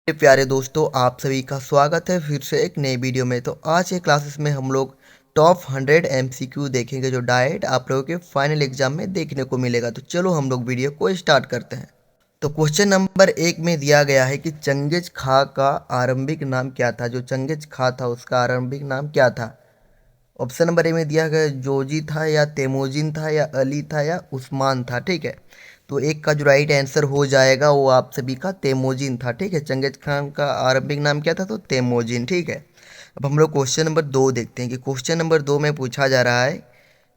प्यारे दोस्तों, आप सभी का स्वागत है फिर से एक नई वीडियो में। तो आज के क्लासेस में हम लोग टॉप 100 एमसीक्यू देखेंगे जो डायरेक्ट आप लोगों के फाइनल एग्जाम में देखने को मिलेगा। तो चलो हम लोग वीडियो को स्टार्ट करते हैं। तो क्वेश्चन नंबर 1 में दिया गया है कि चंगेज खां का आरंभिक नाम क्या था। जो चंगेज खां था उसका आरंभिक नाम क्या था। ऑप्शन नंबर ए में दिया गया जोजी था या तेमोजिन था या अली था या उस्मान था। ठीक है, तो एक का जो राइट आंसर हो जाएगा वो आप सभी का तेमोजिन था। ठीक है, चंगेज खान का आरंभिक नाम क्या था, तो तेमोजिन। ठीक है, अब हम लोग क्वेश्चन नंबर 2 देखते हैं कि क्वेश्चन नंबर 2 में पूछा जा रहा है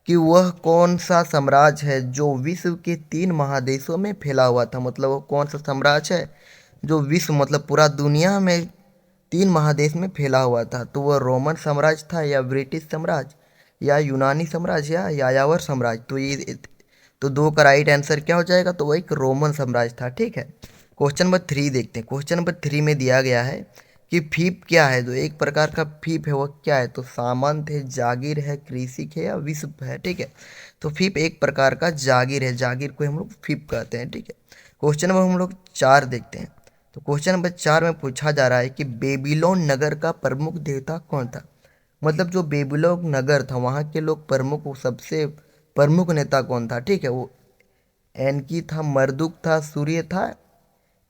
कि वह कौन सा साम्राज्य है जो विश्व के 3 महादेशों में फैला हुआ था। मतलब वो कौन सा साम्राज्य है जो विश्व मतलब पूरा दुनिया में 3 महादेश में फैला हुआ था। तो वह रोमन साम्राज्य था या ब्रिटिश साम्राज्य या यूनानी साम्राज्य या यायावर साम्राज्य। तो ये तो 2 का राइट आंसर क्या हो जाएगा, तो वह एक रोमन साम्राज्य था। ठीक है, क्वेश्चन नंबर 3 देखते हैं। क्वेश्चन नंबर 3 में दिया गया है कि फीप क्या है। जो एक प्रकार का फीप है वह क्या है, तो सामंत है, जागीर है, कृषिक है या विश्व है। ठीक है, तो फीप एक प्रकार का जागीर है, जागीर को हम लोग फीप कहते हैं। ठीक है, क्वेश्चन नंबर हम लोग 4 देखते हैं। तो क्वेश्चन नंबर 4 में पूछा जा रहा है कि बेबीलोन नगर का प्रमुख देवता कौन था। मतलब जो बेबीलोन नगर था वहाँ के लोग प्रमुख, वो सबसे प्रमुख नेता कौन था। ठीक है, वो एनकी था, मर्दुक था, सूर्य था,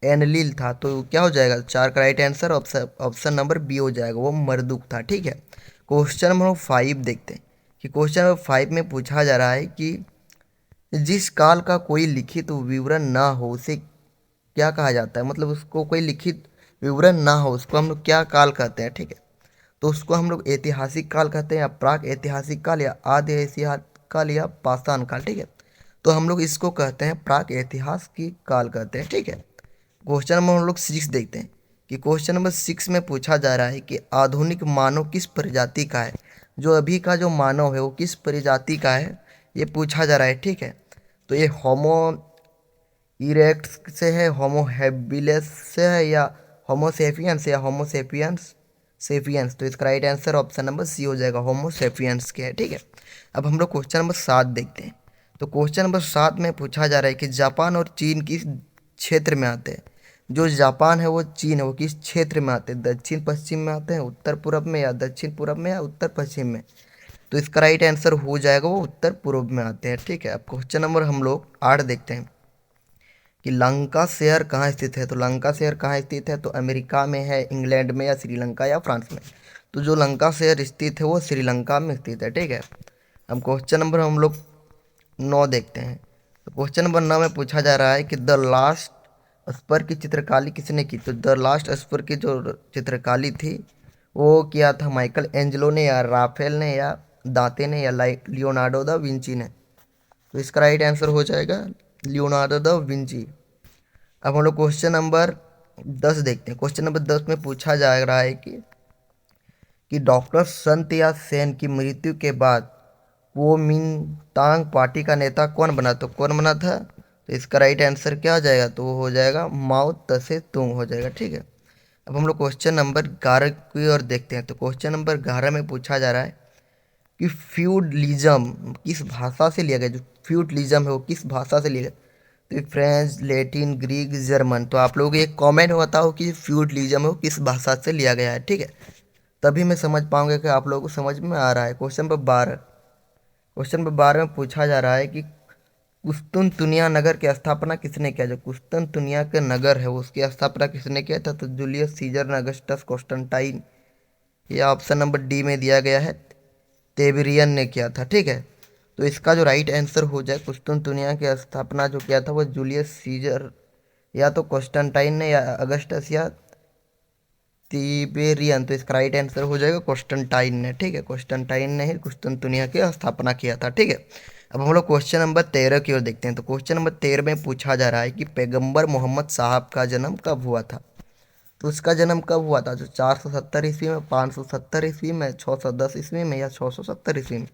एनलिल था। तो क्या हो जाएगा, 4 का right answer option number B हो जाएगा, वो मर्दुक था। ठीक है, क्वेश्चन नंबर 5 देखते हैं कि क्वेश्चन नंबर 5 में पूछा जा रहा है कि जिस काल का कोई लिखित विवरण ना हो उसे क्या कहा जाता है। मतलब उसको कोई लिखित विवरण ना हो उसको हम लोग क्या काल कहते हैं। ठीक है, तो उसको हम लोग ऐतिहासिक काल कहते हैं या प्राक ऐतिहासिक काल या आदि ऐतिहासिक काल या पाषाण काल। ठीक है, तो हम लोग इसको कहते हैं प्राक इतिहास की काल कहते हैं। ठीक है, क्वेश्चन नंबर हम लोग 6 देखते हैं कि क्वेश्चन नंबर 6 में पूछा जा रहा है कि आधुनिक मानव किस प्रजाति का है। जो अभी का जो मानव है वो किस प्रजाति का है, ये पूछा जा रहा है। ठीक है, तो ये होमो इरेक्ट्स से है, होमो हैबिलिस से है या होमोसेपियंस या होमोसेपियंस सेपियंस। तो इसका right answer option number C हो जाएगा, होमोसेपियंस के है। ठीक है, अब हम लोग क्वेश्चन नंबर 7 देखते हैं। तो क्वेश्चन नंबर 7 में पूछा जा रहा है कि जापान और चीन किस क्षेत्र में आते हैं। जो जापान है वो चीन है वो किस क्षेत्र में आते हैं, दक्षिण पश्चिम में आते हैं, उत्तर पूर्व में या दक्षिण पूर्व में या उत्तर पश्चिम में। तो इसका राइट आंसर हो जाएगा वो उत्तर पूर्व में आते हैं। ठीक है, अब क्वेश्चन नंबर हम लोग 8 देखते हैं कि लंका शहर कहाँ स्थित है। तो लंका शहर कहाँ स्थित है, तो अमेरिका में है, इंग्लैंड में या श्रीलंका या फ्रांस में। तो जो लंका शहर स्थित है वो श्रीलंका में स्थित है। ठीक है, अब क्वेश्चन नंबर हम लोग 9 देखते हैं। तो क्वेश्चन नंबर 9 में पूछा जा रहा है कि द लास्ट स्पर की चित्रकारी किसने की। तो द लास्ट स्पर की जो चित्रकारी थी वो किया था माइकल एंजेलो ने या राफेल ने या दांते ने या लियोनार्डो दा विंची ने। तो इसका राइट आंसर हो जाएगा लियोनार्डो दा विंची। अब हम लोग क्वेश्चन नंबर 10 देखते हैं। क्वेश्चन नंबर 10 में पूछा जा रहा है कि डॉक्टर संत या सेन की मृत्यु के बाद कुओमिंतांग पार्टी का नेता कौन बना। तो कौन बना था, तो इसका राइट आंसर क्या हो जाएगा, तो वो हो जाएगा माओ तसे तुंग हो जाएगा। ठीक है, अब हम लोग क्वेश्चन नंबर 11 की ओर देखते हैं। तो क्वेश्चन नंबर 11 में पूछा जा रहा है कि फ्यूडलिज्म किस भाषा से लिया गया। जो फ्यूडलिज्म है वो किस भाषा से लिया गया, तो फ्रेंच, लैटिन, ग्रीक, जर्मन। तो आप लोग एक कमेंट में बताओ कि फ्यूडलिज्म है वो किस भाषा से लिया गया है। ठीक है, तभी मैं समझ पाऊंगा कि आप लोगों को समझ में आ रहा है। क्वेश्चन नंबर 12 में पूछा जा रहा है कि कुस्तुनतुनिया नगर की स्थापना किसने किया। जो कुस्तुनतुनिया के नगर है उसकी स्थापना किसने किया था, तो जूलियस सीजर ने, अगस्टस कॉन्स्टेंटाइन या ऑप्शन नंबर डी में दिया गया है तेबरियन ने किया था। ठीक है, तो इसका जो राइट आंसर हो जाए कुस्तुनतुनिया की स्थापना जो किया था वो जूलियस सीजर या तो कॉन्स्टेंटाइन ने या अगस्टस या तिबेरियन। तो इसका राइट आंसर हो जाएगा कॉन्स्टेंटाइन ने। ठीक है, कॉन्स्टेंटाइन ने ही कुस्तुनतुनिया की स्थापना किया था। ठीक है, अब हम लोग क्वेश्चन नंबर 13 की ओर देखते हैं। तो क्वेश्चन नंबर 13 में पूछा जा रहा है कि पैगंबर मोहम्मद साहब का जन्म कब हुआ था। तो उसका जन्म कब हुआ था, जो 470 ईस्वी में, 570 ईस्वी में, 610 ईस्वी में या 670 ईस्वी में।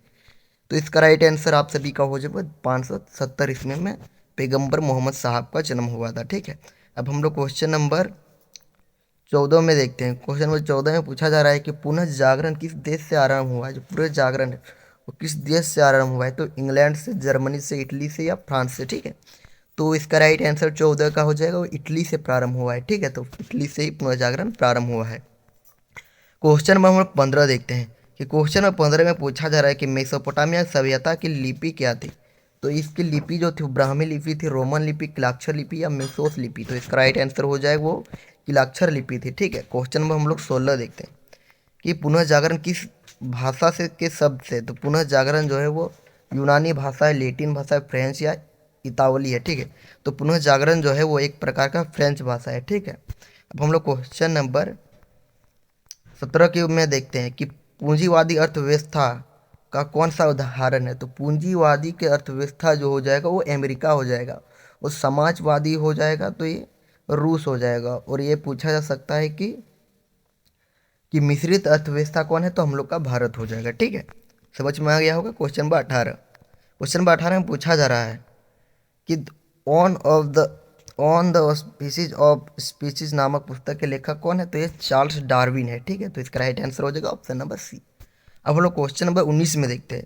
तो इसका राइट आंसर आप सभी का हो जाएगा 570 ईस्वी में पैगंबर मोहम्मद साहब का जन्म हुआ था। ठीक है, अब हम लोग क्वेश्चन नंबर 14 में देखते हैं। क्वेश्चन नंबर 14 में पूछा जा रहा है कि पुनः जागरण किस देश से आरंभ हुआ है। जो पूरे जागरण है वो किस देश से आरंभ हुआ है, तो इंग्लैंड से, जर्मनी से, इटली से या फ्रांस से। ठीक है, तो इसका राइट आंसर 14 का हो जाएगा, वो इटली से प्रारंभ हुआ है। ठीक है, तो इटली से ही पुनर्जागरण प्रारंभ हुआ है। क्वेश्चन नंबर हम 15 देखते हैं कि क्वेश्चन नंबर 15 में पूछा जा रहा है कि मेसोपोटामिया सभ्यता की लिपि क्या थी। तो इसकी लिपि जो थी ब्राह्मी लिपि थी, रोमन लिपि, किलाक्षर लिपि या मेसोस लिपि। तो इसका राइट आंसर हो जाएगा वो किलाक्षर लिपि थी। ठीक है, क्वेश्चन नंबर हम लोग 16 देखते हैं कि पुनः जागरण किस भाषा से के शब्द से। तो पुनः जागरण जो है वो यूनानी भाषा है, लेटिन भाषा है, फ्रेंच या इतावली है। ठीक है, तो पुनः जागरण जो है वो एक प्रकार का फ्रेंच भाषा है। ठीक है, अब हम लोग क्वेश्चन नंबर 17 के में देखते हैं कि पूंजीवादी अर्थव्यवस्था का कौन सा उदाहरण है। तो पूंजीवादी के अर्थव्यवस्था जो हो जाएगा वो अमेरिका हो जाएगा, और समाजवादी हो जाएगा तो ये रूस हो जाएगा। और ये पूछा जा सकता है कि मिश्रित अर्थव्यवस्था कौन है, तो हम लोग का भारत हो जाएगा। ठीक है, समझ में आ गया होगा। क्वेश्चन नंबर 18, क्वेश्चन नंबर 18 में पूछा जा रहा है कि on the species of species नामक पुस्तक के लेखक कौन है। तो ये चार्ल्स डार्विन है। ठीक है, तो इसका राइट आंसर हो जाएगा ऑप्शन नंबर सी। अब हम लोग क्वेश्चन नंबर 19 में देखते हैं।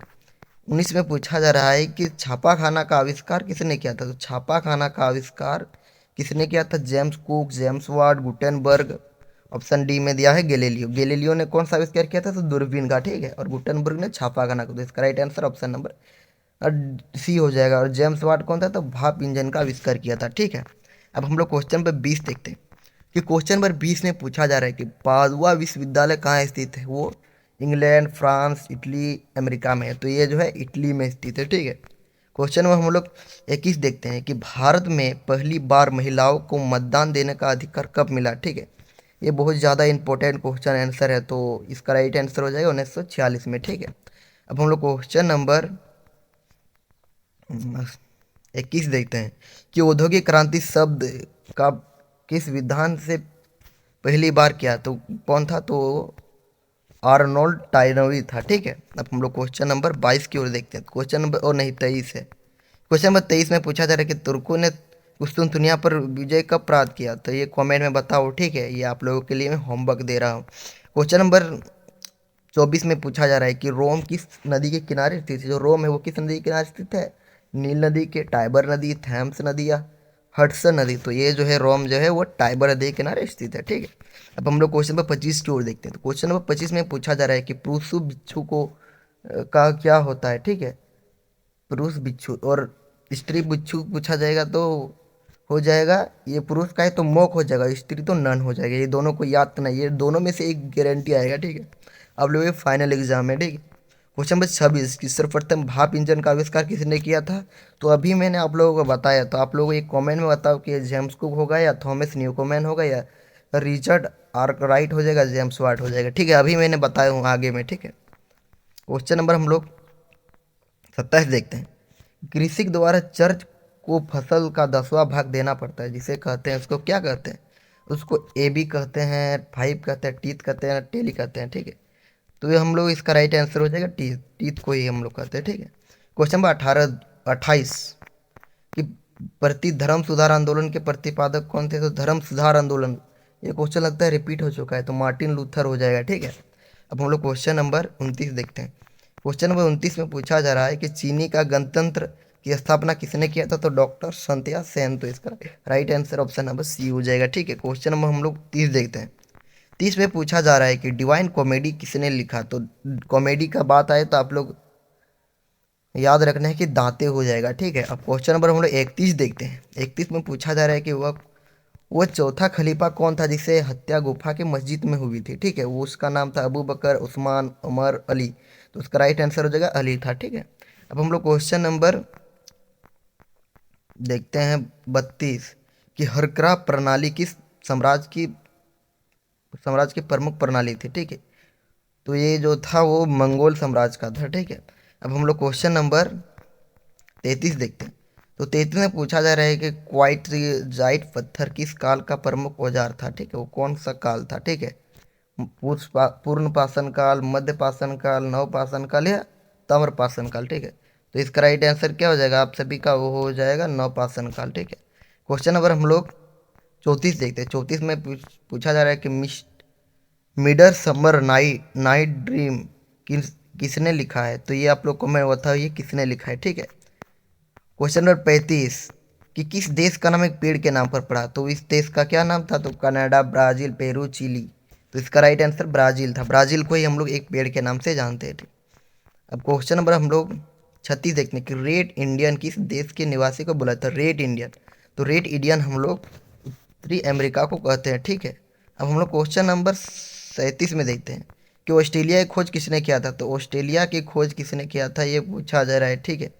19 में पूछा जा रहा है कि छापा खाना का आविष्कार किसने किया था। तो छापा खाना का आविष्कार किसने किया था। James Cook, James Watt, Gutenberg. Option D में दिया है गैलीलियो। गैलीलियो ने कौन सा आविष्कार किया था। तो दूरबीन का। ठीक है, और गुटेनबर्ग ने छापा खाना का। तो इसका right answer option number C हो जाएगा। और जेम्स वाट कौन था। तो भाप इंजन का आविष्कार किया था। ठीक है, अब हम लोग क्वेश्चन नंबर 20 देखते हैं कि क्वेश्चन नंबर 20 में पूछा जा रहा है कि पादुआ विश्वविद्यालय कहाँ स्थित है। वो इंग्लैंड, फ्रांस, इटली, अमेरिका में है। तो ये जो है इटली में स्थित है। ठीक है, क्वेश्चन में हम लोग 21 देखते हैं कि भारत में पहली बार महिलाओं को मतदान देने का अधिकार कब मिला। ठीक है, ये बहुत ज़्यादा इंपॉर्टेंट क्वेश्चन आंसर है, तो इसका राइट आंसर हो जाएगा 1946 में। ठीक है, अब हम लोग क्वेश्चन नंबर 21 देखते हैं कि औद्योगिक क्रांति शब्द का किस विधान से पहली बार किया। तो कौन था। तो आर्नोल्ड टाइनोवी था। ठीक है, अब हम लोग क्वेश्चन नंबर 22 की ओर देखते हैं। क्वेश्चन नंबर और नहीं 23 है। क्वेश्चन नंबर 23 में पूछा जा रहा है कि तुर्कों ने कुस्तुनतुनिया पर विजय कब प्राप्त किया। तो ये कमेंट में बताओ। ठीक है, ये आप लोगों के लिए मैं होमवर्क दे रहा हूँ। क्वेश्चन नंबर 24 में पूछा जा रहा है कि रोम किस नदी के किनारे स्थित है। जो रोम है वो किस नदी के किनारे स्थित है। नील नदी के, टाइबर नदी, थैम्स नदी या हडसन नदी। तो ये जो है रोम जो है वो टाइबर नदी के किनारे स्थित है। ठीक है, अब हम लोग क्वेश्चन नंबर 25 की ओर देखते हैं। तो क्वेश्चन नंबर 25 में पूछा जा रहा है कि पुरुष बिच्छू को का क्या होता है। ठीक है, पुरुष बिच्छू और स्त्री बिच्छू पूछा जाएगा तो हो जाएगा, ये पुरुष का है तो मोक हो जाएगा, स्त्री तो नन हो जाएगा। ये दोनों को याद तो नहीं, ये दोनों में से एक गारंटी आएगा। ठीक है, अब लोग ये फाइनल एग्जाम है। ठीक है, क्वेश्चन नंबर 26 कि सर्वप्रथम भाप इंजन का आविष्कार किसने किया था। तो अभी मैंने आप लोगों को बताया, तो आप लोग एक कमेंट में बताओ कि जेम्स कुक होगा या थॉमस न्यूकोमैन होगा या रिचर्ड आर्कराइट हो जाएगा, जेम्स वाट हो जाएगा। ठीक है, अभी मैंने बताया हूँ आगे में। ठीक है, क्वेश्चन नंबर हम लोग 27 देखते हैं। कृषि के द्वारा चर्च को फसल का 10वां भाग देना पड़ता है, जिसे कहते हैं, उसको क्या कहते हैं। उसको ए बी कहते हैं, फाइव कहते हैं, टीथ कहते हैं, टेली कहते हैं। ठीक है, तो ये हम लोग इसका राइट आंसर हो जाएगा टीथ। टीथ को ही हम लोग कहते हैं। ठीक है, क्वेश्चन नंबर 28 कि प्रति धर्म सुधार आंदोलन के प्रतिपादक कौन थे। तो धर्म सुधार आंदोलन, ये क्वेश्चन लगता है रिपीट हो चुका है, तो मार्टिन लूथर हो जाएगा। ठीक है, अब हम लोग क्वेश्चन नंबर 29 देखते हैं। क्वेश्चन नंबर 29 में पूछा जा रहा है कि चीनी का गणतंत्र की स्थापना किसने किया था। तो डॉक्टर संत्या सेन। तो इसका right answer option number C हो जाएगा। ठीक है, क्वेश्चन नंबर हम लोग 30 देखते हैं। 30 में पूछा जा रहा है कि डिवाइन कॉमेडी किसने लिखा। तो कॉमेडी का बात आए तो आप लोग याद रखना है कि दांते हो जाएगा। ठीक है, अब क्वेश्चन नंबर हम लोग 31 देखते हैं। 31 में पूछा जा रहा है कि वह चौथा खलीफा कौन था जिसे हत्या गुफा के मस्जिद में हुई थी। ठीक है, वो उसका नाम था अबू बकर, उस्मान, उमर, अली। तो उसका राइट आंसर हो जाएगा अली था। ठीक है, अब हम लोग क्वेश्चन नंबर देखते हैं 32 कि हरक्रा प्रणाली किस साम्राज्य की प्रमुख प्रणाली थी। ठीक है, तो ये जो था वो मंगोल साम्राज्य का था। ठीक है, अब हम लोग क्वेश्चन नंबर 33 देखते हैं। तो 33 में पूछा जा रहा है कि क्वार्टजाइट पत्थर किस काल का प्रमुख औजार था। ठीक है, वो कौन सा काल था। ठीक है, पूर्ण पाषाण काल, मध्य पाषाण काल, नव पाषाण काल या ताम्र पाषाण काल। ठीक है, तो इसका राइट आंसर क्या हो जाएगा आप सभी का, वो हो जाएगा नव पाषाण काल। ठीक है, क्वेश्चन नंबर हम लोग 34 देखते हैं। 34 में पूछा जा रहा है कि मिडर समर नाइट नाइट ड्रीम किसने लिखा है। तो ये आप लोग को मैं बताऊँ ये किसने लिखा है। ठीक है, क्वेश्चन नंबर 35 कि किस देश का नाम एक पेड़ के नाम पर पड़ा, तो इस देश का क्या नाम था, तो कनाडा, ब्राज़ील, पेरू, चिली। तो इसका राइट आंसर ब्राज़ील था। ब्राज़ील को ही हम लोग एक पेड़ के नाम से जानते थे। अब क्वेश्चन नंबर हम लोग 36 देखते हैं कि रेड इंडियन किस देश के निवासी को बोला था, रेड इंडियन। तो रेड इंडियन हम लोग उत्तरी अमेरिका को कहते हैं, ठीक है। अब हम लोग क्वेश्चन नंबर 37 में देखते हैं कि ऑस्ट्रेलिया की खोज किसने किया था, तो ऑस्ट्रेलिया की खोज किसने किया था ये पूछा जा रहा है, ठीक है।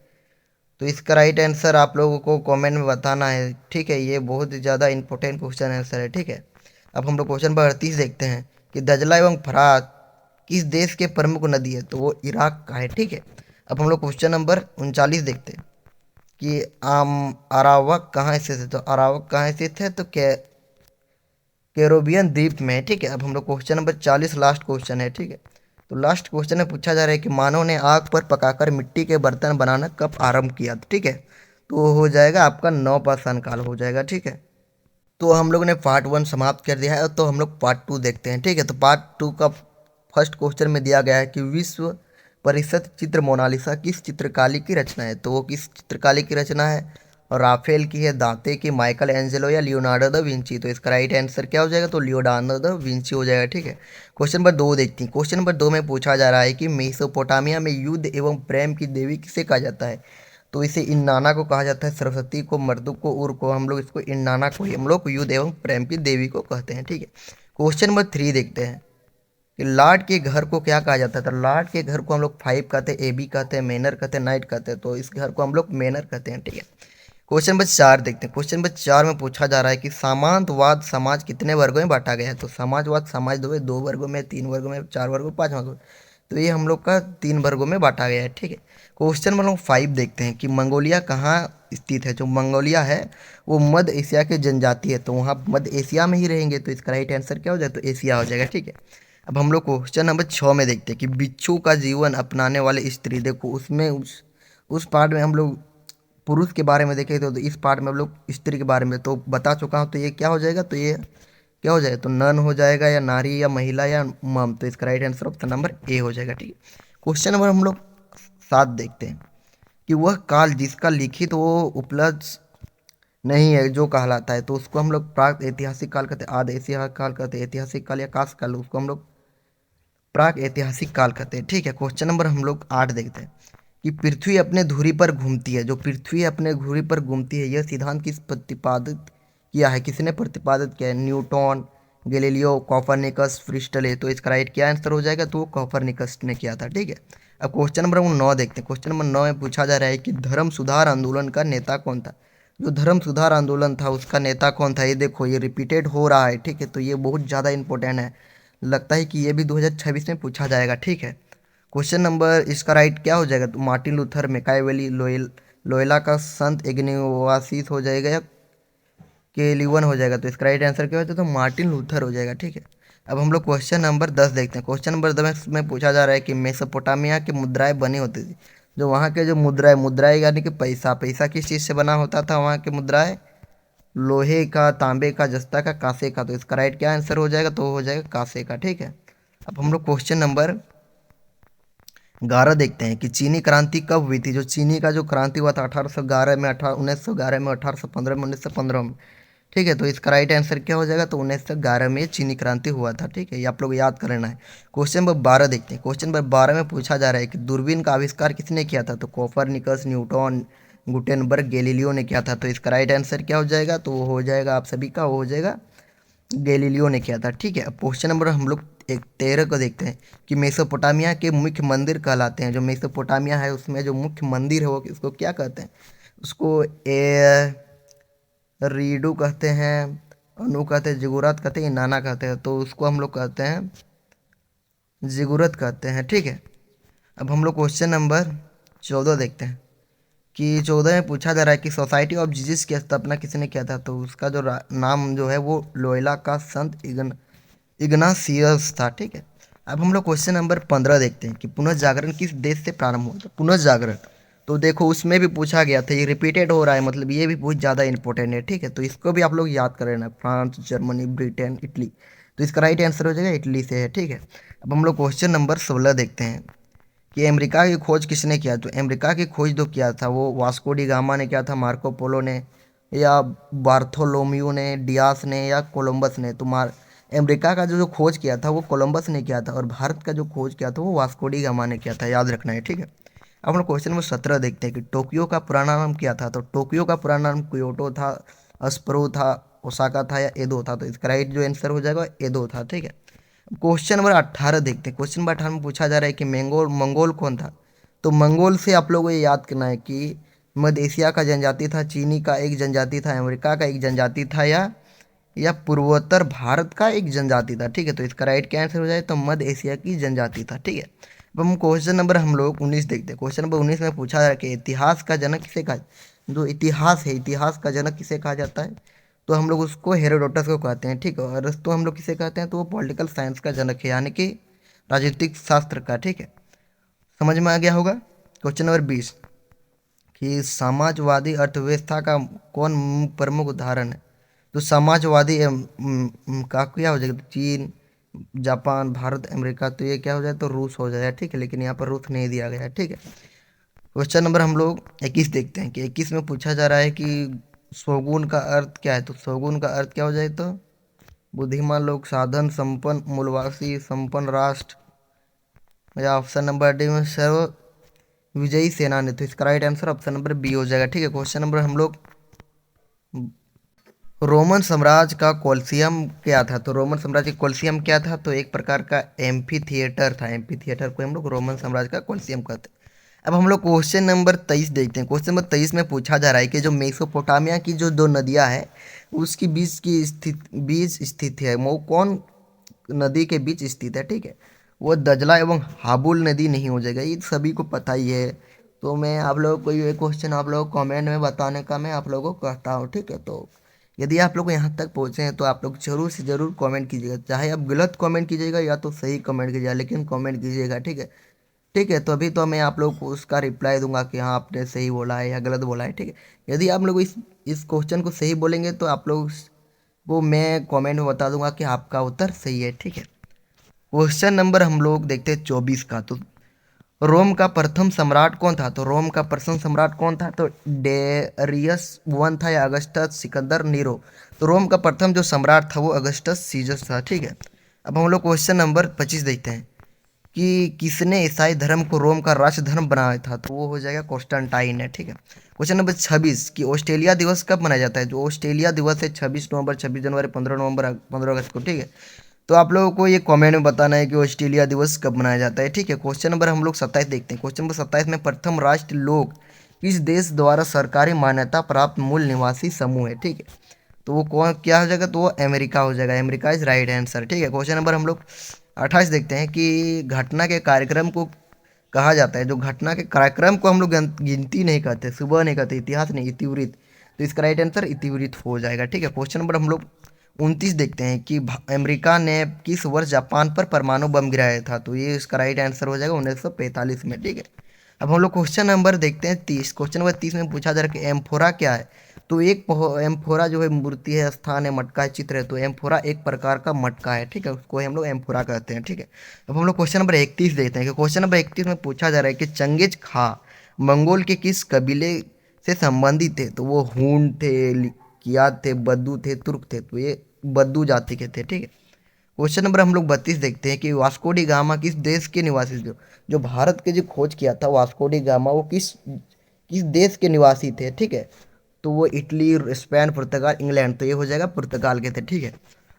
तो इसका राइट आंसर आप लोगों को कमेंट में बताना है, ठीक है। ये बहुत ज़्यादा इंपॉर्टेंट क्वेश्चन आंसर है, ठीक है। अब हम लोग क्वेश्चन नंबर 38 देखते हैं कि दजला एवं फरात किस देश के प्रमुख नदी है, तो वो इराक का है, ठीक है। अब हम लोग क्वेश्चन नंबर 39 देखते हैं कि अरावक कहाँ स्थित है, तो अरावक कहाँ स्थित है, तो कैरोबियन द्वीप में है, ठीक है। अब हम लोग क्वेश्चन नंबर 40 लास्ट क्वेश्चन है, ठीक है। तो लास्ट क्वेश्चन में पूछा जा रहा है कि मानव ने आग पर पकाकर मिट्टी के बर्तन बनाना कब आरंभ किया, ठीक है। तो हो जाएगा आपका नवपाषाण काल हो जाएगा, ठीक है। तो हम लोग ने पार्ट 1 समाप्त कर दिया है, तो हम लोग पार्ट 2 देखते हैं, ठीक है। तो पार्ट 2 का फर्स्ट क्वेश्चन में दिया गया है कि विश्व परिषद चित्र मोनालिसा किस चित्रकारी की रचना है, तो वो किस चित्रकारी की रचना है, और राफेल की है, दांते की, माइकल एंजेलो या लियोनार्डो दा विंची। तो इसका राइट आंसर क्या हो जाएगा, तो लियोनार्डो दा विंची हो जाएगा, ठीक है। क्वेश्चन नंबर 2 देखते हैं। क्वेश्चन नंबर 2 में पूछा जा रहा है कि मेसोपोटामिया में युद्ध एवं प्रेम की देवी किसे कहा जाता है, तो इसे इन्नाना को कहा जाता है, सरस्वती को, मर्दुक को, उर को। हम लोग इसको इन्नाना को ही हम लोग युद्ध एवं प्रेम की देवी को कहते हैं, ठीक है। क्वेश्चन नंबर 3 देखते हैं कि लॉर्ड के घर को क्या कहा जाता है, तो लॉर्ड के घर को हम लोग फाइव कहते हैं, एबी कहते हैं, मैनर कहते हैं, नाइट कहते हैं। तो इस घर को हम लोग मैनर कहते हैं, ठीक है। क्वेश्चन नंबर 4 देखते हैं। क्वेश्चन नंबर 4 में पूछा जा रहा है कि सामंतवाद समाज कितने वर्गों में बांटा गया है, तो समाजवाद समाज दो वर्गों में, 3 वर्गों में, 4 वर्गों में, 5 वर्गों में। तो ये हम लोग का 3 वर्गों में बांटा गया है, ठीक है। क्वेश्चन नंबर 5 देखते हैं कि मंगोलिया कहाँ स्थित है। जो मंगोलिया है वो मध्य एशिया की जनजाति है, तो वहाँ मध्य एशिया में ही रहेंगे। तो इसका राइट आंसर क्या हो जाए, तो एशिया हो जाएगा, ठीक है। अब हम लोग क्वेश्चन नंबर 6 में देखते हैं कि बिच्छू का जीवन अपनाने वाले स्त्री, देखो उसमें उस पार्ट में हम लोग पुरुष के बारे में देखे तो इस पार्ट में हम लोग स्त्री के बारे में तो बता चुका हूँ। तो ये क्या हो जाएगा, तो ये क्या हो जाएगा, तो नन हो जाएगा, या नारी, या महिला, या मम। तो इसका right answer option number A हो जाएगा, ठीक है। क्वेश्चन नंबर हम लोग 7 देखते हैं कि वह काल जिसका लिखित वो उपलब्ध नहीं है जो कहलाता है, तो उसको हम लोग प्राग ऐतिहासिक काल कहते हैं, आद ऐतिहासिक काल कहते हैं, ऐतिहासिक काल या काश काल, उसको हम लोग प्राग ऐतिहासिक काल कहते हैं, ठीक है। क्वेश्चन नंबर हम लोग 8 देखते हैं कि पृथ्वी अपने धुरी पर घूमती है। जो पृथ्वी अपने धुरी पर घूमती है यह सिद्धांत किस प्रतिपादित किया है, किसने प्रतिपादित किया है, न्यूटन, गैलीलियो, कोपरनिकस, फ्रिस्टले। तो इसका राइट क्या आंसर हो जाएगा, तो वो कोपरनिकस ने किया था, ठीक है। अब क्वेश्चन नंबर 9 देखते हैं। क्वेश्चन नंबर 9 में पूछा जा रहा है कि धर्म सुधार आंदोलन का नेता कौन था। जो धर्म सुधार आंदोलन था उसका नेता कौन था, ये देखो ये रिपीटेड हो रहा है, ठीक है। तो ये बहुत ज़्यादा इंपॉर्टेंट है, लगता है कि ये भी 2026 में पूछा जाएगा, ठीक है। क्वेश्चन नंबर इसका राइट क्या हो जाएगा, तो मार्टिन लूथर, मैकाइवेली, लोयला का संत इग्नातियस हो जाएगा, या केलिवन हो जाएगा। तो इसका राइट आंसर क्या होता है, तो मार्टिन लूथर हो जाएगा, ठीक है। अब हम लोग क्वेश्चन नंबर 10 देखते हैं। क्वेश्चन नंबर 10 में पूछा जा रहा है कि मेसोपोटामिया की मुद्राएं बनी होती थी। जो वहाँ के जो मुद्राएं यानी कि पैसा, पैसा किस चीज़ से बना होता था वहाँ के मुद्राएं, लोहे का, तांबे का, जस्ता का, कांसे का। तो इसका राइट क्या आंसर हो जाएगा, तो हो जाएगा कांसे का, ठीक है। अब हम लोग क्वेश्चन नंबर 11 देखते हैं कि चीनी क्रांति कब हुई थी। जो चीनी का जो क्रांति हुआ था 1811 में, 1911 में, 1815 में, 1915 में, ठीक है। तो इसका राइट आंसर क्या हो जाएगा, तो 1911 में चीनी क्रांति हुआ था, ठीक है। ये आप लोग याद कर लेना है। क्वेश्चन नंबर 12 देखते हैं। क्वेश्चन नंबर 12 में पूछा जा रहा है कि दूरबीन का आविष्कार किसने किया था, तो कोपरनिकस, न्यूटन, गुटेनबर्ग, गैलीलियो ने किया था। तो इसका राइट आंसर क्या हो जाएगा, तो वो हो जाएगा आप सभी का, वो हो जाएगा गैलीलियो ने किया था, ठीक है। अब क्वेश्चन नंबर हम लोग 13 को देखते हैं कि मेसोपोटामिया के मुख्य मंदिर कहलाते हैं। जो मेसोपोटामिया है उसमें जो मुख्य मंदिर है वो उसको क्या कहते हैं, उसको रीडू कहते हैं, अनु कहते हैं, जिगुरात कहते हैं, नाना कहते हैं। तो उसको हम लोग कहते हैं जिगुरत कहते हैं, ठीक है। अब हम लोग क्वेश्चन नंबर 14 देखते हैं कि 14 में पूछा जा रहा है कि सोसाइटी ऑफ जीसस की स्थापना किसने किया था। तो उसका जो नाम जो है वो लोयला का संत इग्नासियस था, ठीक है। अब हम लोग क्वेश्चन नंबर 15 देखते हैं कि पुनर्जागरण किस देश से प्रारंभ हुआ था। पुनर्जागरण तो देखो उसमें भी पूछा गया था, ये रिपीटेड हो रहा है, मतलब ये भी बहुत ज़्यादा इंपॉर्टेंट है, ठीक है। तो इसको भी आप लोग याद कर लेना, फ्रांस, जर्मनी, ब्रिटेन, इटली। तो इसका राइट आंसर हो जाएगा इटली से है, ठीक है। अब हम लोग क्वेश्चन नंबर 16 देखते हैं कि अमेरिका की खोज किसने किया। तो अमेरिका की खोज जो किया था वो वास्को डी गामा ने किया था, मार्को पोलो ने, या बार्थोलोम्यू ने, डियास ने या कोलंबस ने? तो अमेरिका का जो खोज किया था वो कोलंबस ने किया था, और भारत का जो खोज किया था वो वास्को डी गामा ने किया था, याद रखना है, ठीक है। अब हम क्वेश्चन नंबर 17 देखते हैं कि टोक्यो का पुराना नाम क्या था। तो टोक्यो का पुराना नाम क्योटो था, अस्प्रो था, ओसाका था या एदो था? तो इसका राइट जो आंसर हो जाएगा एदो था, ठीक है। क्वेश्चन नंबर 18 देखते हैं। क्वेश्चन नंबर 18 में पूछा जा रहा है कि मंगोल मंगोल कौन था। तो मंगोल से आप लोगों को ये याद करना है कि मध्य एशिया का जनजाति था, चीनी का एक जनजाति था, अमेरिका का एक जनजाति था, या पूर्वोत्तर भारत का एक जनजाति था, ठीक है। तो इसका राइट क्या आंसर हो जाए तो मध्य एशिया की जनजाति था, ठीक है। अब हम क्वेश्चन नंबर हम लोग 19 देखते हैं। क्वेश्चन नंबर 19 में पूछा जा रहा है कि इतिहास का जनक किसे कहा, जो इतिहास है इतिहास का जनक किसे कहा जाता है? तो हम लोग उसको हेरोडोटस को कहते हैं, ठीक है। और अरस्तु हम लोग किसे कहते हैं? तो वो पॉलिटिकल साइंस का जनक है, यानी कि राजनीतिक शास्त्र का, ठीक है। समझ में आ गया होगा। क्वेश्चन नंबर 20 कि समाजवादी अर्थव्यवस्था का कौन प्रमुख उदाहरण है? तो समाजवादी का क्या हो जाएगा? तो चीन, जापान, भारत, अमेरिका। तो ये क्या हो जाए तो रूस हो जाएगा, ठीक है। लेकिन यहाँ पर रूस नहीं दिया गया है, ठीक है। क्वेश्चन नंबर हम लोग 21 देखते हैं कि 21 में पूछा जा रहा है कि शोगुन का अर्थ क्या है। तो शोगुन का अर्थ क्या हो जाए तो बुद्धिमान लोग, साधन, संपन्न, मूलवासी, संपन्न राष्ट्र, या ऑप्शन नंबर डी में सर्व विजयी सेनानी। तो इसका right answer option number B हो जाएगा, ठीक है। क्वेश्चन नंबर हम लोग रोमन साम्राज्य का कोलिसियम क्या था। तो रोमन साम्राज्य का कोलिसियम क्या था? तो एक प्रकार का एम्फी थिएटर था। एम्फी थिएटर को हम लोग रोमन साम्राज्य का कोलिसियम कहते हैं। अब हम लोग क्वेश्चन नंबर 23 देखते हैं। क्वेश्चन नंबर 23 में पूछा जा रहा है कि जो मेसोपोटामिया की जो दो नदियां हैं उसकी बीच स्थित है, वो कौन नदी के बीच स्थित है, ठीक है। वो दजला एवं हाबुल नदी नहीं हो जाएगा, ये सभी को पता ही है। तो मैं आप लोगों को ये क्वेश्चन आप लोगों को कमेंट में बताने का मैं आप लोगों को कहता हूँ, ठीक है। तो यदि आप लोग यहाँ तक पहुँचे हैं तो आप लोग जरूर से ज़रूर कमेंट कीजिएगा, चाहे आप गलत कमेंट कीजिएगा या तो सही कमेंट कीजिएगा, लेकिन कमेंट कीजिएगा, ठीक है। ठीक है, तो अभी तो मैं आप लोग को उसका रिप्लाई दूंगा कि हाँ आपने सही बोला है या गलत बोला है, ठीक है। यदि आप लोग इस क्वेश्चन को सही बोलेंगे तो आप लोग को मैं कमेंट में बता दूंगा कि आपका उत्तर सही है, ठीक है। क्वेश्चन नंबर हम लोग देखते हैं 24 का। तो रोम का प्रथम सम्राट कौन था? तो रोम का प्रथम सम्राट कौन था? तो डेरियस वन था या अगस्टस, सिकंदर, नीरो? तो रोम का प्रथम जो सम्राट था वो अगस्टस सीजस था, ठीक है। अब हम लोग क्वेश्चन नंबर 25 देखते हैं कि किसने ईसाई धर्म को रोम का राष्ट्र धर्म बनाया था। तो वो हो जाएगा कॉन्स्टेंटाइन है, ठीक है। क्वेश्चन नंबर 26 कि ऑस्ट्रेलिया दिवस कब मनाया जाता है। जो ऑस्ट्रेलिया दिवस है 26 नवंबर, 26 जनवरी, 15 नवंबर, 15 अगस्त को, ठीक है। तो आप लोगों को ये कमेंट में बताना है कि ऑस्ट्रेलिया दिवस कब मनाया जाता है, ठीक है। क्वेश्चन नंबर हम लोग 27 देखते हैं। क्वेश्चन नंबर 27 में प्रथम राष्ट्र लोग किस देश द्वारा सरकारी मान्यता प्राप्त मूल निवासी समूह है, ठीक है। तो वो कौन क्या हो जाएगा? तो वो अमेरिका हो जाएगा। अमेरिका इज राइट आंसर, ठीक है। क्वेश्चन नंबर हम लोग 28 देखते हैं कि घटना के कार्यक्रम को कहा जाता है। जो घटना के कार्यक्रम को हम लोग गिनती नहीं करते, सुबह नहीं करते, इतिहास नहीं, इतिवृत्त। तो इसका राइट आंसर इतिवृत्त हो जाएगा, ठीक है। क्वेश्चन नंबर हम लोग 29 देखते हैं कि अमेरिका ने किस वर्ष जापान पर परमाणु बम गिराया था। तो ये इसका राइट आंसर हो जाएगा 1945 में, ठीक है। अब हम लोग क्वेश्चन नंबर देखते हैं 30। क्वेश्चन नंबर 30 में पूछा जा रहा है कि एम्फोरा क्या है। तो एक एम्फोरा जो है मूर्ति है, स्थान है, मटका है, चित्र है। तो एम्फोरा एक प्रकार का मटका है, ठीक है, उसको हम लोग एम्फोरा कहते हैं, ठीक है। अब हम लोग क्वेश्चन नंबर 31 देखते हैं कि क्वेश्चन नंबर 31 में पूछा जा रहा है कि चंगेज खा मंगोल के किस कबीले से संबंधित थे। तो वो हूण थे, कियात थे, बद्दू थे, तुर्क थे। तो ये बद्दू जाति के थे, ठीक है। क्वेश्चन नंबर हम लोग 32 देखते हैं कि वास्को डी गामा किस देश के निवासी थे। जो भारत के जो खोज किया था वास्को डी गामा, वो किस किस देश के निवासी थे, ठीक है। तो वो इटली, स्पेन, पुर्तगाल, इंग्लैंड। तो ये हो जाएगा पुर्तगाल के थे, ठीक है।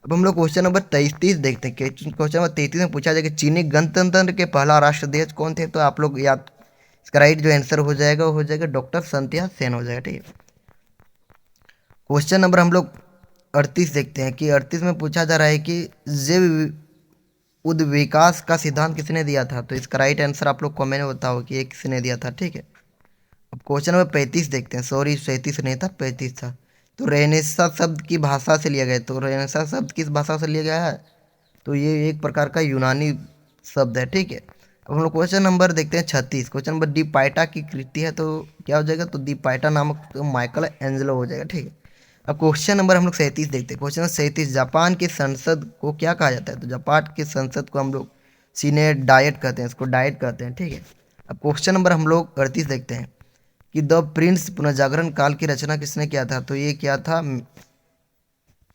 अब हम लोग क्वेश्चन नंबर 33 देखते हैं कि क्वेश्चन नंबर 33 में पूछा जाएगा चीनी गणतंत्र के पहला राष्ट्र देश कौन थे। तो आप लोग याद, इसका राइट जो आंसर हो जाएगा वो हो जाएगा डॉक्टर संत्या सेन हो जाएगा, ठीक है। क्वेश्चन नंबर हम लोग 38 देखते हैं कि 38 में पूछा जा रहा है कि जैव उद्विकास का सिद्धांत किसने दिया था। तो इसका राइट आंसर आप लोग कमेंट में बताओ कि ये किसने दिया था, ठीक है। अब क्वेश्चन नंबर 35 देखते हैं। सॉरी 37 नहीं था, 35 था। तो रेनेसा शब्द की भाषा से लिया गया। तो रेनेसा शब्द किस भाषा से लिया गया है? तो ये एक प्रकार का यूनानी शब्द है, ठीक है। अब हम लोग क्वेश्चन नंबर देखते हैं 36। क्वेश्चन नंबर डी पाइटा की कृति है। तो क्या हो जाएगा? तो दी पाइटा नामक तो माइकल एंजेलो हो जाएगा, ठीक है। अब क्वेश्चन नंबर हम लोग 37 देखते हैं। क्वेश्चन नंबर 37, जापान की संसद को क्या कहा जाता है। तो जापान की संसद को हम लोग सीनेट डाइट कहते हैं, इसको डाइट कहते हैं, ठीक है। अब क्वेश्चन नंबर हम लोग 38 देखते हैं कि द प्रिंस पुनर्जागरण काल की रचना किसने किया था, तो ये क्या था,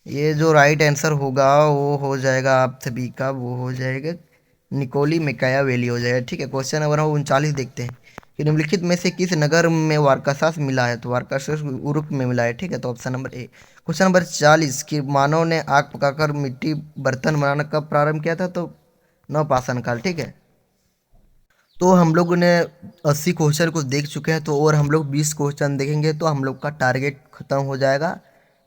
ये जो राइट आंसर होगा वो हो जाएगा आप सभी का, वो हो जाएगा निकोली मैकियावेली हो जाएगा। ठीक है, क्वेश्चन नंबर 39 देखते हैं कि निम्नलिखित में से किस नगर में वारकासास मिला है, तो वारकासास उरुक में मिला है। ठीक है, तो option number A. Question number 40 कि मानव ने आग पकाकर मिट्टी बर्तन बनाना कब प्रारंभ किया था, तो नवपाषाण काल। ठीक है, तो हम लोग ने 80 क्वेश्चन को देख चुके हैं, तो और हम लोग 20 क्वेश्चन देखेंगे तो हम लोग का टारगेट खत्म हो जाएगा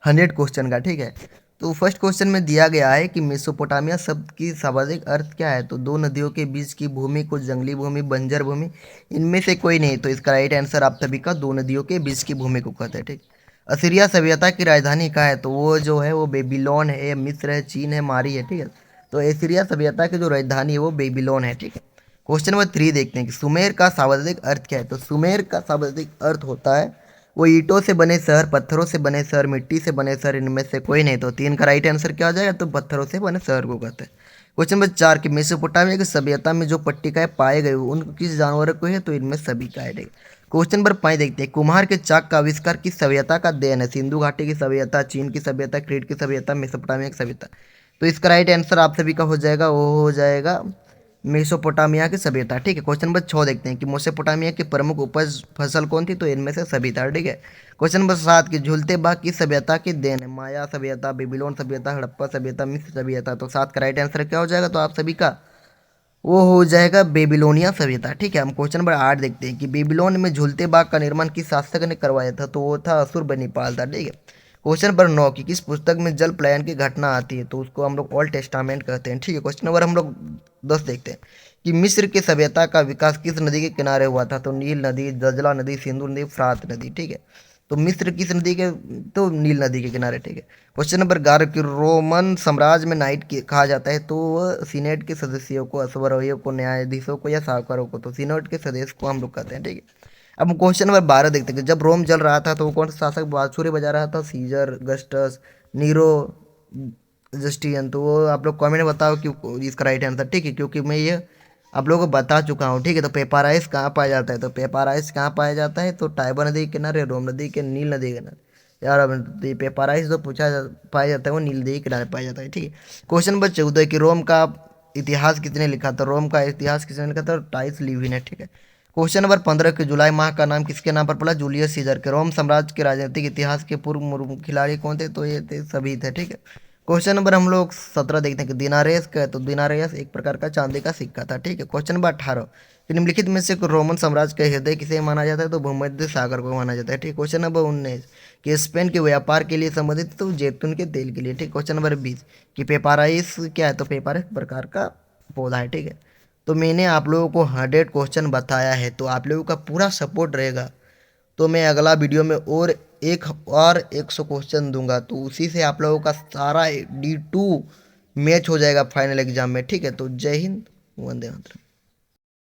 100 क्वेश्चन का। ठीक है, तो फर्स्ट क्वेश्चन में दिया गया है कि मेसोपोटामिया शब्द की शाब्दिक अर्थ क्या है, तो दो नदियों के बीच की भूमि को जंगली भूमि, बंजर भूमि, इनमें से कोई नहीं, तो इसका राइट आंसर आप सभी का दो नदियों के बीच की भूमि को कहते हैं। ठीक, असीरिया सभ्यता की राजधानी कहाँ है, तो वो जो है वो बेबीलोन है, मिस्र है, चीन है, मारी है। ठीक है, तो एसीरिया सभ्यता की जो राजधानी है वो बेबीलोन है। ठीक है, क्वेश्चन नंबर 3 देखते हैं कि सुमेर का शाब्दिक अर्थ क्या है, तो सुमेर का शाब्दिक अर्थ होता है वो ईंटों से बने शहर, पत्थरों से बने शहर, मिट्टी से बने शहर, इनमें से कोई नहीं, तो 3 का राइट आंसर क्या हो जाएगा, तो पत्थरों से बने शहर को कहते हैं। क्वेश्चन नंबर 4 कि मेसोपोटामिया की सभ्यता में जो पट्टिकाएं पाए गए उन किस जानवर को है, तो इनमें सभी का है। क्वेश्चन नंबर 5 देखते हैं, कुम्हार के चाक का आविष्कार किस सभ्यता का देन है, सिंधु घाटी की सभ्यता, चीन की सभ्यता, क्रीट की सभ्यता, मेसोपोटामिया की सभ्यता, तो इसका राइट आंसर आप सभी का हो जाएगा, वो हो जाएगा मेसोपोटामिया की सभ्यता। ठीक है, क्वेश्चन नंबर 6 देखते हैं कि मेसोपोटामिया की प्रमुख उपज फसल कौन थी, तो इनमें से सभी था। ठीक है, क्वेश्चन नंबर 7 कि झूलते बाग की सभ्यता की देन है, माया सभ्यता, बेबीलोन सभ्यता, हड़प्पा सभ्यता, मिस्र सभ्यता, तो 7 का राइट आंसर क्या हो जाएगा, तो आप सभी का वो हो जाएगा बेबीलोनिया सभ्यता। ठीक है, हम क्वेश्चन नंबर 8 देखते हैं कि बेबीलोन में झूलते बाग का निर्माण किस शासक ने करवाया था, तो वो था अशुरबनीपाल था। ठीक है, क्वेश्चन नंबर 9 की किस पुस्तक में जल प्लायन की घटना आती है, तो उसको हम लोग ओल्ड टेस्टामेंट कहते हैं। ठीक है, क्वेश्चन नंबर हम लोग 10 देखते हैं कि मिस्र की सभ्यता का विकास किस नदी के किनारे हुआ था, तो नील नदी, दजला नदी, सिंधु नदी, फ्रात नदी। ठीक है, तो मिस्र किस नदी के, तो नील नदी के किनारे। ठीक है, क्वेश्चन नंबर 11 कि रोमन साम्राज्य में नाइट कहा जाता है, तो वह सीनेट के सदस्यों को, अश्वरोहियों को, न्यायाधीशों को या साहूकारों को, तो सीनेट के सदस्य को हम लोग कहते हैं। ठीक है, अब हम क्वेश्चन नंबर 12 देखते हैं कि जब रोम जल रहा था तो वो कौन सा शासक बांसुरी बजा रहा था, सीजर, अगस्टस, नीरो, जस्टियन, तो वो आप लोग कमेंट में बताओ कि इसका राइट आंसर। ठीक है, क्योंकि मैं ये आप लोगों को बता चुका हूँ। ठीक है, तो पेपाराइस कहाँ पाया जाता है, तो पेपाराइस कहाँ पाया जाता है, तो टाइबर नदी के किनारे, रोम नदी के, नील नदी के किनारे। यार अब तो ये पेपाराइस जो पाया जाता है वो नील नदी के किनारे पाया जाता है। ठीक है, क्वेश्चन नंबर 14 कि रोम का इतिहास किसने लिखा था, रोम का इतिहास किसने लिखा था, टाइस लिवी ने। ठीक है, क्वेश्चन नंबर 15 कि जुलाई माह का नाम किसके नाम पर पड़ा, जूलियस सीजर के। रोम साम्राज्य के राजनीतिक इतिहास के पूर्व खिलाड़ी कौन थे, तो ये थे सभी थे। ठीक है, क्वेश्चन नंबर हम लोग 17 देखते हैं कि दिनारेस का है, तो दिनारेस एक प्रकार का चांदी का सिक्का था। ठीक है, क्वेश्चन नंबर 18 कि निम्नलिखित में से रोमन साम्राज्य का हृदय किसे माना जाता है, तो भूमध्य सागर को माना जाता है। ठीक, क्वेश्चन नंबर 19 कि स्पेन के व्यापार के लिए संबंधित, तो जैतून के तेल के लिए। ठीक, क्वेश्चन नंबर 20 कि पेपाराइस क्या है, तो पेपाराइस प्रकार का पौधा है। ठीक है, तो मैंने आप लोगों को 100 क्वेश्चन बताया है, तो आप लोगों का पूरा सपोर्ट रहेगा तो मैं अगला वीडियो में और 100 क्वेश्चन दूंगा, तो उसी से आप लोगों का सारा D2 मैच हो जाएगा फाइनल एग्जाम में। ठीक है, तो जय हिंद, वंदे मातरम।